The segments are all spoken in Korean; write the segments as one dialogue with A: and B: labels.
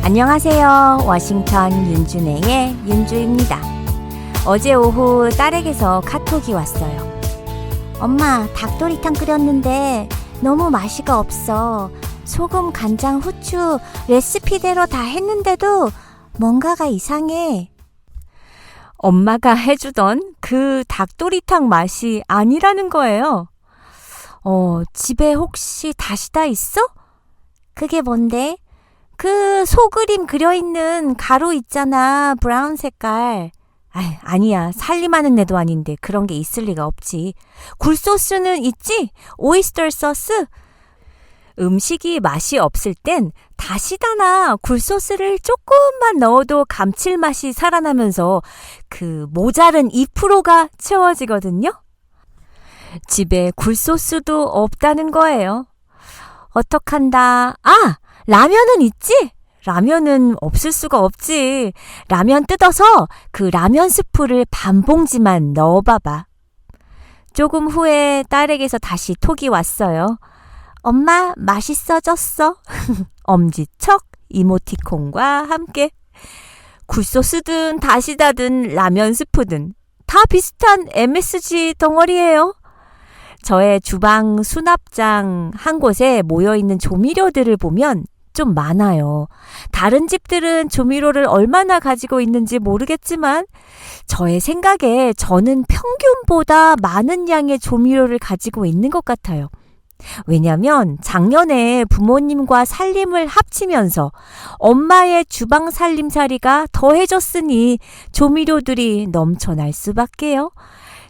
A: 안녕하세요. 워싱턴 윤준혜의 윤주입니다. 어제 오후 딸에게서 카톡이 왔어요. 엄마, 닭도리탕 끓였는데 너무 맛이가 없어. 소금, 간장, 후추 레시피대로 다 했는데도 뭔가가 이상해. 엄마가 해주던 그 닭도리탕 맛이 아니라는 거예요. 집에 혹시 다시다 있어? 그게 뭔데? 그 소그림 그려있는 가루 있잖아. 브라운 색깔. 아니야. 살림하는 애도 아닌데 그런 게 있을 리가 없지. 굴소스는 있지? 오이스터 소스? 음식이 맛이 없을 땐 다시다나 굴소스를 조금만 넣어도 감칠맛이 살아나면서 그 모자른 2%가 채워지거든요. 집에 굴소스도 없다는 거예요. 어떡한다. 라면은 있지? 라면은 없을 수가 없지. 라면 뜯어서 그 라면 스프를 반 봉지만 넣어봐봐. 조금 후에 딸에게서 다시 톡이 왔어요. 엄마, 맛있어졌어. 엄지척 이모티콘과 함께. 굴소스든 다시다든 라면 스프든 다 비슷한 MSG 덩어리예요. 저의 주방 수납장 한 곳에 모여있는 조미료들을 보면 좀 많아요. 다른 집들은 조미료를 얼마나 가지고 있는지 모르겠지만 저의 생각에 저는 평균보다 많은 양의 조미료를 가지고 있는 것 같아요. 왜냐면 작년에 부모님과 살림을 합치면서 엄마의 주방 살림살이가 더해졌으니 조미료들이 넘쳐날 수밖에요.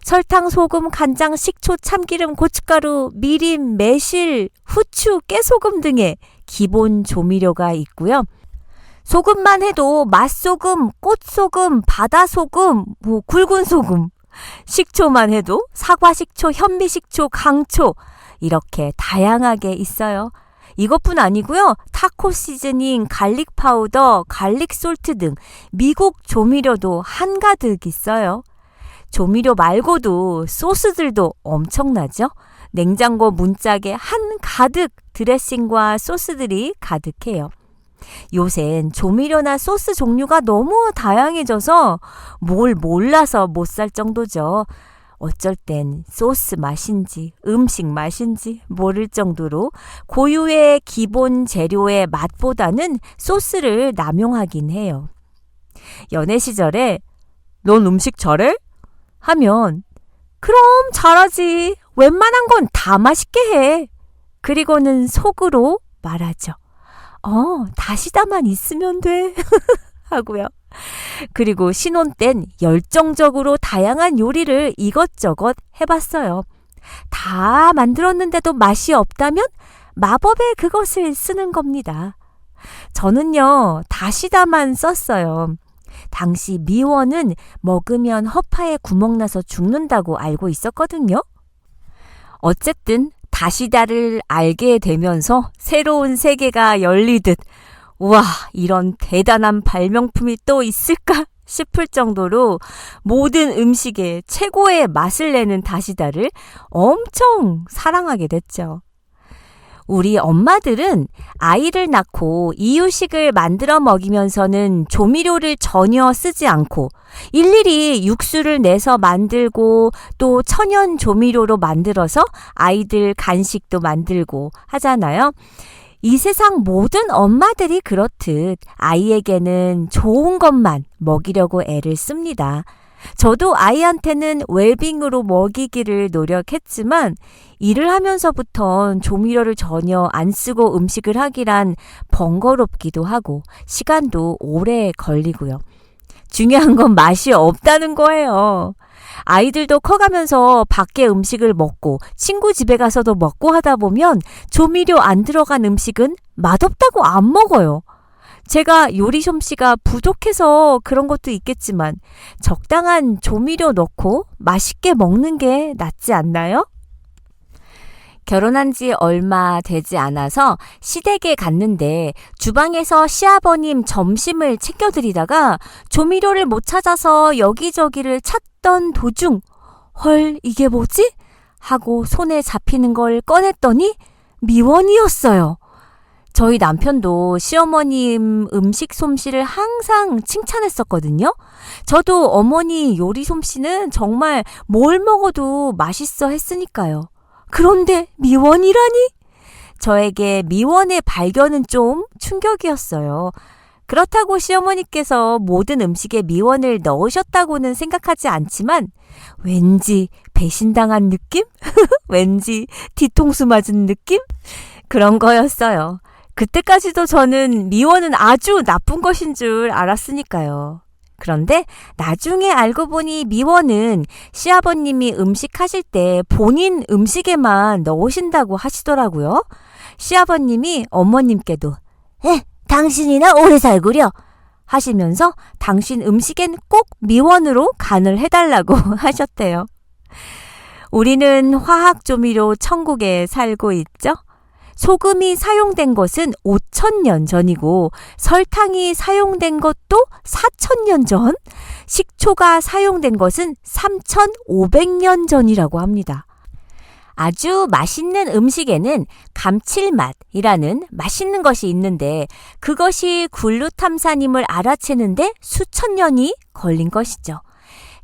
A: 설탕, 소금, 간장, 식초, 참기름, 고춧가루, 미림, 매실, 후추, 깨소금 등의 기본 조미료가 있고요. 소금만 해도 맛소금, 꽃소금, 바다소금, 굵은 소금. 식초만 해도 사과식초, 현미식초, 강초 이렇게 다양하게 있어요. 이것뿐 아니고요. 타코 시즈닝, 갈릭 파우더, 갈릭 솔트 등 미국 조미료도 한가득 있어요. 조미료 말고도 소스들도 엄청나죠? 냉장고 문짝에 한가득 드레싱과 소스들이 가득해요. 요샌 조미료나 소스 종류가 너무 다양해져서 뭘 몰라서 못 살 정도죠. 어쩔 땐 소스 맛인지 음식 맛인지 모를 정도로 고유의 기본 재료의 맛보다는 소스를 남용하긴 해요. 연애 시절에 넌 음식 잘해? 하면 그럼 잘하지. 웬만한 건 다 맛있게 해. 그리고는 속으로 말하죠. 다시다만 있으면 돼. 하고요. 그리고 신혼 땐 열정적으로 다양한 요리를 이것저것 해봤어요. 다 만들었는데도 맛이 없다면 마법의 그것을 쓰는 겁니다. 저는요, 다시다만 썼어요. 당시 미원은 먹으면 허파에 구멍 나서 죽는다고 알고 있었거든요. 어쨌든 다시다를 알게 되면서 새로운 세계가 열리듯 우와, 이런 대단한 발명품이 또 있을까 싶을 정도로 모든 음식에 최고의 맛을 내는 다시다를 엄청 사랑하게 됐죠. 우리 엄마들은 아이를 낳고 이유식을 만들어 먹이면서는 조미료를 전혀 쓰지 않고 일일이 육수를 내서 만들고 또 천연 조미료로 만들어서 아이들 간식도 만들고 하잖아요. 이 세상 모든 엄마들이 그렇듯 아이에게는 좋은 것만 먹이려고 애를 씁니다. 저도 아이한테는 웰빙으로 먹이기를 노력했지만 일을 하면서부턴 조미료를 전혀 안 쓰고 음식을 하기란 번거롭기도 하고 시간도 오래 걸리고요. 중요한 건 맛이 없다는 거예요. 아이들도 커가면서 밖에 음식을 먹고 친구 집에 가서도 먹고 하다 보면 조미료 안 들어간 음식은 맛없다고 안 먹어요. 제가 요리 솜씨가 부족해서 그런 것도 있겠지만 적당한 조미료 넣고 맛있게 먹는 게 낫지 않나요? 결혼한 지 얼마 되지 않아서 시댁에 갔는데 주방에서 시아버님 점심을 챙겨드리다가 조미료를 못 찾아서 여기저기를 찾던 도중 헐, 이게 뭐지? 하고 손에 잡히는 걸 꺼냈더니 미원이었어요. 저희 남편도 시어머님 음식 솜씨를 항상 칭찬했었거든요. 저도 어머니 요리 솜씨는 정말 뭘 먹어도 맛있어 했으니까요. 그런데 미원이라니? 저에게 미원의 발견은 좀 충격이었어요. 그렇다고 시어머니께서 모든 음식에 미원을 넣으셨다고는 생각하지 않지만 왠지 배신당한 느낌? 왠지 뒤통수 맞은 느낌? 그런 거였어요. 그때까지도 저는 미원은 아주 나쁜 것인 줄 알았으니까요. 그런데 나중에 알고 보니 미원은 시아버님이 음식하실 때 본인 음식에만 넣으신다고 하시더라고요. 시아버님이 어머님께도 당신이나 오래 살구려 하시면서 당신 음식엔 꼭 미원으로 간을 해달라고 하셨대요. 우리는 화학조미료 천국에 살고 있죠. 소금이 사용된 것은 5,000년 전이고 설탕이 사용된 것도 4,000년 전, 식초가 사용된 것은 3,500년 전이라고 합니다. 아주 맛있는 음식에는 감칠맛이라는 맛있는 것이 있는데 그것이 글루탐산임을 알아채는데 수천 년이 걸린 것이죠.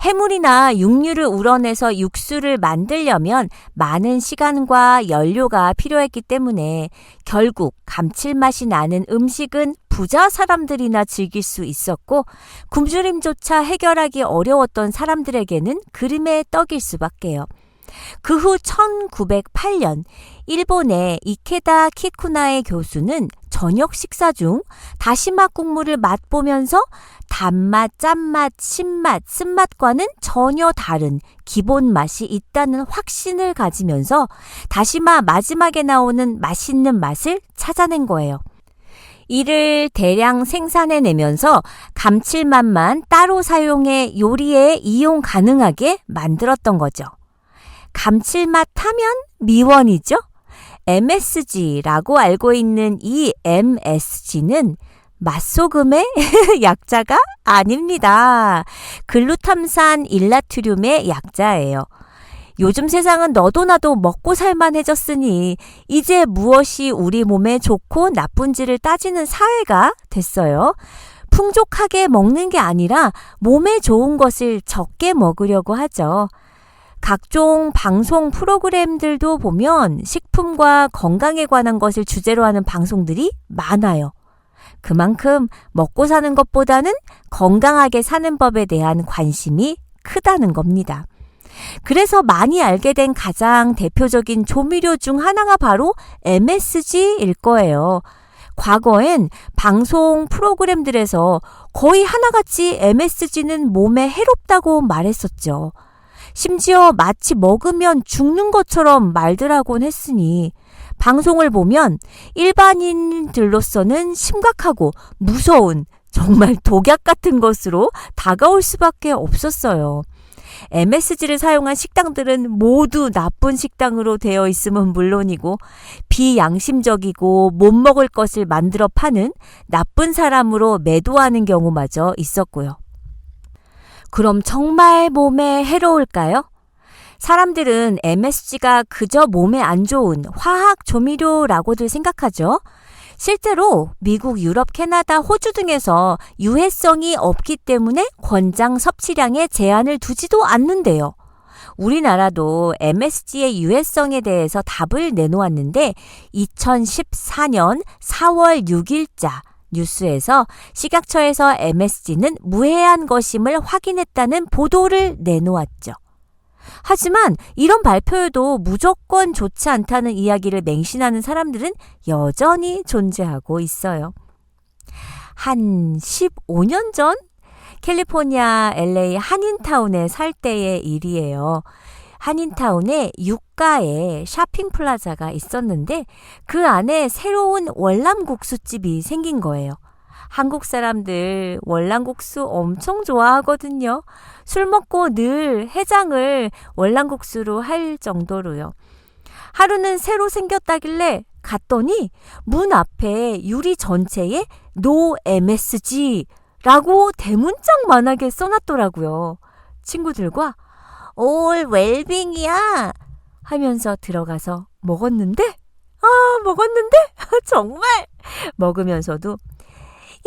A: 해물이나 육류를 우러내서 육수를 만들려면 많은 시간과 연료가 필요했기 때문에 결국 감칠맛이 나는 음식은 부자 사람들이나 즐길 수 있었고 굶주림조차 해결하기 어려웠던 사람들에게는 그림의 떡일 수밖에요. 그 후 1908년 일본의 이케다 키쿠나의 교수는 저녁 식사 중 다시마 국물을 맛보면서 단맛, 짠맛, 신맛, 쓴맛과는 전혀 다른 기본 맛이 있다는 확신을 가지면서 다시마 마지막에 나오는 맛있는 맛을 찾아낸 거예요. 이를 대량 생산해내면서 감칠맛만 따로 사용해 요리에 이용 가능하게 만들었던 거죠. 감칠맛 하면 미원이죠. MSG라고 알고 있는 이 MSG는 맛소금의 약자가 아닙니다. 글루탐산 일나트륨의 약자예요. 요즘 세상은 너도 나도 먹고 살만해졌으니 이제 무엇이 우리 몸에 좋고 나쁜지를 따지는 사회가 됐어요. 풍족하게 먹는 게 아니라 몸에 좋은 것을 적게 먹으려고 하죠. 각종 방송 프로그램들도 보면 식품과 건강에 관한 것을 주제로 하는 방송들이 많아요. 그만큼 먹고 사는 것보다는 건강하게 사는 법에 대한 관심이 크다는 겁니다. 그래서 많이 알게 된 가장 대표적인 조미료 중 하나가 바로 MSG일 거예요. 과거엔 방송 프로그램들에서 거의 하나같이 MSG는 몸에 해롭다고 말했었죠. 심지어 마치 먹으면 죽는 것처럼 말들 하곤 했으니 방송을 보면 일반인들로서는 심각하고 무서운 정말 독약 같은 것으로 다가올 수밖에 없었어요. MSG를 사용한 식당들은 모두 나쁜 식당으로 되어 있음은 물론이고 비양심적이고 못 먹을 것을 만들어 파는 나쁜 사람으로 매도하는 경우마저 있었고요. 그럼 정말 몸에 해로울까요? 사람들은 MSG가 그저 몸에 안 좋은 화학 조미료라고들 생각하죠. 실제로 미국, 유럽, 캐나다, 호주 등에서 유해성이 없기 때문에 권장 섭취량에 제한을 두지도 않는데요. 우리나라도 MSG의 유해성에 대해서 답을 내놓았는데 2014년 4월 6일자 뉴스에서 식약처에서 MSG는 무해한 것임을 확인했다는 보도를 내놓았죠. 하지만 이런 발표에도 무조건 좋지 않다는 이야기를 맹신하는 사람들은 여전히 존재하고 있어요. 한 15년 전 캘리포니아 LA 한인타운에 살 때의 일이에요. 한인타운에 유가에 쇼핑 플라자가 있었는데 그 안에 새로운 월남국수집이 생긴 거예요. 한국 사람들 월남국수 엄청 좋아하거든요. 술 먹고 늘 해장을 월남국수로 할 정도로요. 하루는 새로 생겼다길래 갔더니 문 앞에 유리 전체에 No MSG라고 대문짝만하게 써놨더라고요. 친구들과 올 웰빙이야 하면서 들어가서 먹었는데 먹었는데 정말 먹으면서도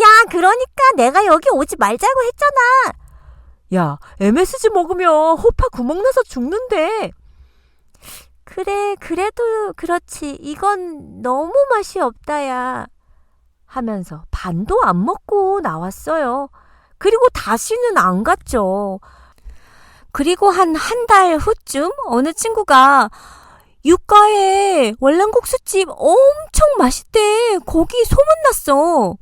A: 야, 그러니까 내가 여기 오지 말자고 했잖아. 야, MSG 먹으면 호파 구멍 나서 죽는데. 그래, 그래도 그렇지. 이건 너무 맛이 없다야. 하면서 반도 안 먹고 나왔어요. 그리고 다시는 안 갔죠. 그리고 한 달 후쯤 어느 친구가 육가에 월남국수집 엄청 맛있대. 거기 소문났어.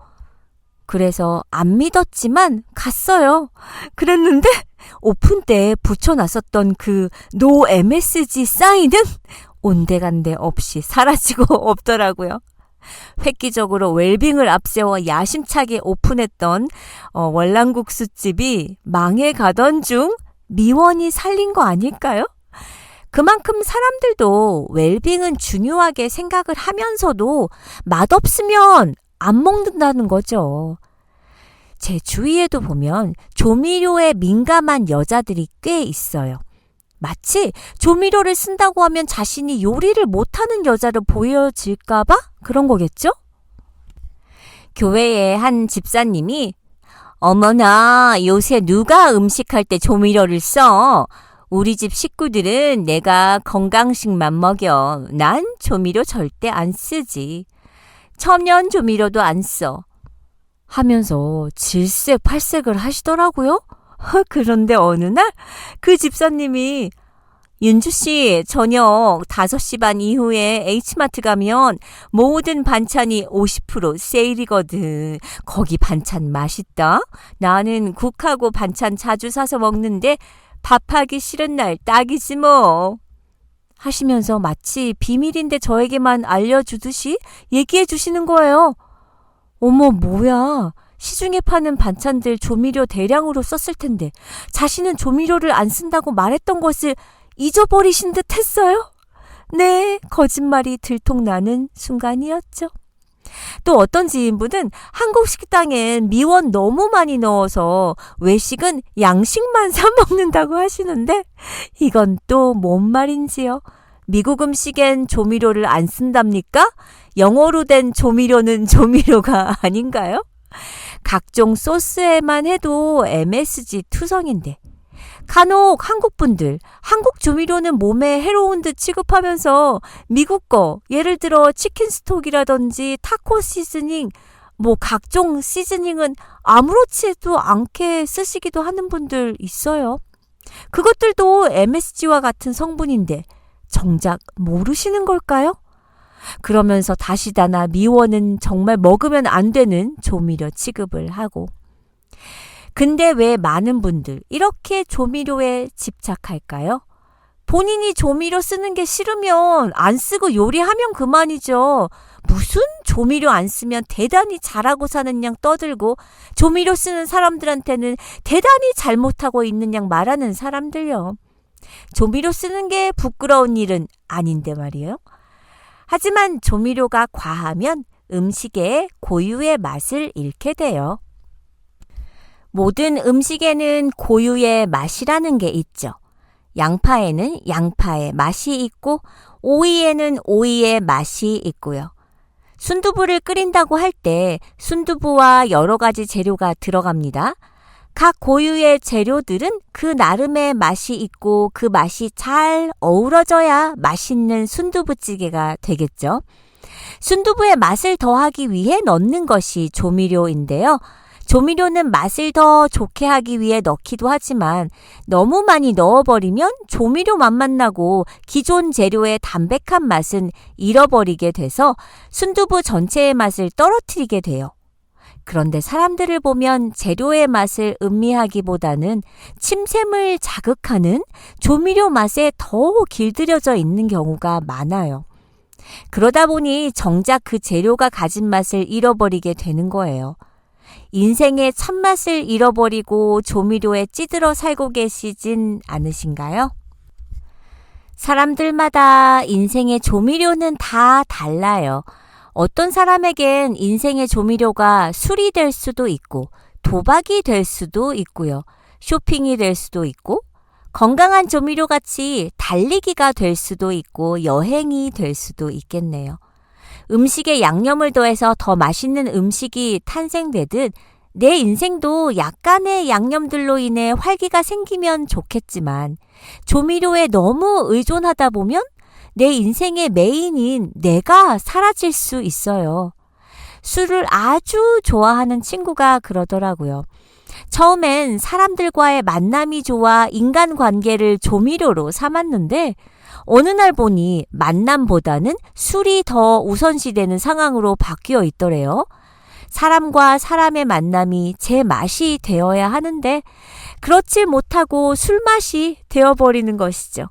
A: 그래서 안 믿었지만 갔어요. 그랬는데 오픈 때 붙여놨었던 그 노 MSG 사인은 온데간데 없이 사라지고 없더라고요. 획기적으로 웰빙을 앞세워 야심차게 오픈했던 월남국수집이 망해가던 중 미원이 살린 거 아닐까요? 그만큼 사람들도 웰빙은 중요하게 생각을 하면서도 맛없으면 안 먹는다는 거죠. 제 주위에도 보면 조미료에 민감한 여자들이 꽤 있어요. 마치 조미료를 쓴다고 하면 자신이 요리를 못하는 여자로 보여질까봐 그런 거겠죠? 교회에 한 집사님이 어머나, 요새 누가 음식할 때 조미료를 써? 우리 집 식구들은 내가 건강식만 먹여. 난 조미료 절대 안 쓰지. 천연 조미료도 안 써. 하면서 질색팔색을 하시더라고요. 그런데 어느 날 그 집사님이 윤주씨, 저녁 5시 반 이후에 H마트 가면 모든 반찬이 50% 세일이거든. 거기 반찬 맛있다. 나는 국하고 반찬 자주 사서 먹는데 밥하기 싫은 날 딱이지 뭐. 하시면서 마치 비밀인데 저에게만 알려주듯이 얘기해 주시는 거예요. 어머, 뭐야. 시중에 파는 반찬들 조미료 대량으로 썼을 텐데 자신은 조미료를 안 쓴다고 말했던 것을 잊어버리신 듯 했어요. 네, 거짓말이 들통나는 순간이었죠. 또 어떤 지인분은 한국 식당엔 미원 너무 많이 넣어서 외식은 양식만 사 먹는다고 하시는데 이건 또 뭔 말인지요? 미국 음식엔 조미료를 안 쓴답니까? 영어로 된 조미료는 조미료가 아닌가요? 각종 소스에만 해도 MSG 투성인데 간혹 한국분들 한국 조미료는 몸에 해로운 듯 취급하면서 미국 거 예를 들어 치킨 스톡이라든지 타코 시즈닝 각종 시즈닝은 아무렇지도 않게 쓰시기도 하는 분들 있어요. 그것들도 MSG와 같은 성분인데 정작 모르시는 걸까요? 그러면서 다시다나 미원은 정말 먹으면 안 되는 조미료 취급을 하고. 근데 왜 많은 분들 이렇게 조미료에 집착할까요? 본인이 조미료 쓰는 게 싫으면 안 쓰고 요리하면 그만이죠. 무슨 조미료 안 쓰면 대단히 잘하고 사는 양 떠들고 조미료 쓰는 사람들한테는 대단히 잘못하고 있는 양 말하는 사람들요. 조미료 쓰는 게 부끄러운 일은 아닌데 말이에요. 하지만 조미료가 과하면 음식의 고유의 맛을 잃게 돼요. 모든 음식에는 고유의 맛이라는 게 있죠. 양파에는 양파의 맛이 있고 오이에는 오이의 맛이 있고요. 순두부를 끓인다고 할 때 순두부와 여러 가지 재료가 들어갑니다. 각 고유의 재료들은 그 나름의 맛이 있고 그 맛이 잘 어우러져야 맛있는 순두부찌개가 되겠죠. 순두부의 맛을 더하기 위해 넣는 것이 조미료인데요. 조미료는 맛을 더 좋게 하기 위해 넣기도 하지만 너무 많이 넣어버리면 조미료 맛만 나고 기존 재료의 담백한 맛은 잃어버리게 돼서 순두부 전체의 맛을 떨어뜨리게 돼요. 그런데 사람들을 보면 재료의 맛을 음미하기보다는 침샘을 자극하는 조미료 맛에 더 길들여져 있는 경우가 많아요. 그러다 보니 정작 그 재료가 가진 맛을 잃어버리게 되는 거예요. 인생의 참맛을 잃어버리고 조미료에 찌들어 살고 계시진 않으신가요? 사람들마다 인생의 조미료는 다 달라요. 어떤 사람에겐 인생의 조미료가 술이 될 수도 있고 도박이 될 수도 있고요. 쇼핑이 될 수도 있고 건강한 조미료같이 달리기가 될 수도 있고 여행이 될 수도 있겠네요. 음식에 양념을 더해서 더 맛있는 음식이 탄생되듯 내 인생도 약간의 양념들로 인해 활기가 생기면 좋겠지만 조미료에 너무 의존하다 보면 내 인생의 메인인 내가 사라질 수 있어요. 술을 아주 좋아하는 친구가 그러더라고요. 처음엔 사람들과의 만남이 좋아 인간관계를 조미료로 삼았는데 어느 날 보니 만남보다는 술이 더 우선시되는 상황으로 바뀌어 있더래요. 사람과 사람의 만남이 제 맛이 되어야 하는데 그렇지 못하고 술맛이 되어버리는 것이죠.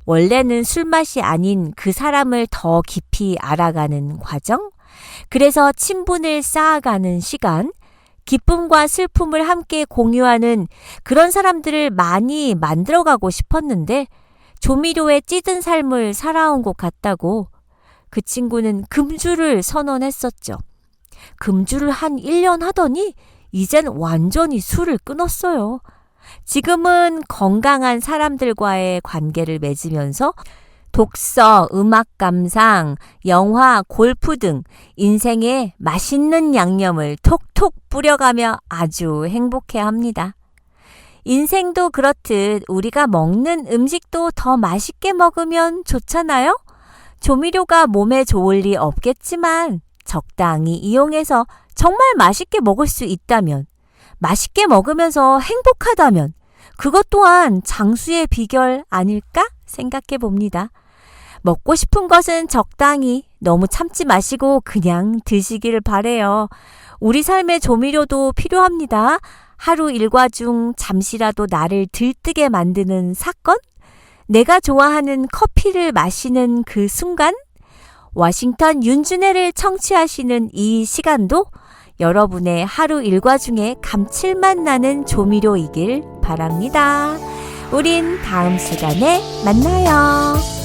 A: 원래는 술맛이 아닌 그 사람을 더 깊이 알아가는 과정? 그래서 친분을 쌓아가는 시간, 기쁨과 슬픔을 함께 공유하는 그런 사람들을 많이 만들어가고 싶었는데 조미료에 찌든 삶을 살아온 것 같다고 그 친구는 금주를 선언했었죠. 금주를 한 1년 하더니 이젠 완전히 술을 끊었어요. 지금은 건강한 사람들과의 관계를 맺으면서 독서, 음악 감상, 영화, 골프 등 인생에 맛있는 양념을 톡톡 뿌려가며 아주 행복해합니다. 인생도 그렇듯 우리가 먹는 음식도 더 맛있게 먹으면 좋잖아요? 조미료가 몸에 좋을 리 없겠지만 적당히 이용해서 정말 맛있게 먹을 수 있다면, 맛있게 먹으면서 행복하다면 그것 또한 장수의 비결 아닐까 생각해 봅니다. 먹고 싶은 것은 적당히 너무 참지 마시고 그냥 드시길 바래요. 우리 삶의 조미료도 필요합니다. 하루 일과 중 잠시라도 나를 들뜨게 만드는 사건? 내가 좋아하는 커피를 마시는 그 순간? 워싱턴 윤준혜를 청취하시는 이 시간도 여러분의 하루 일과 중에 감칠맛 나는 조미료이길 바랍니다. 우린 다음 시간에 만나요.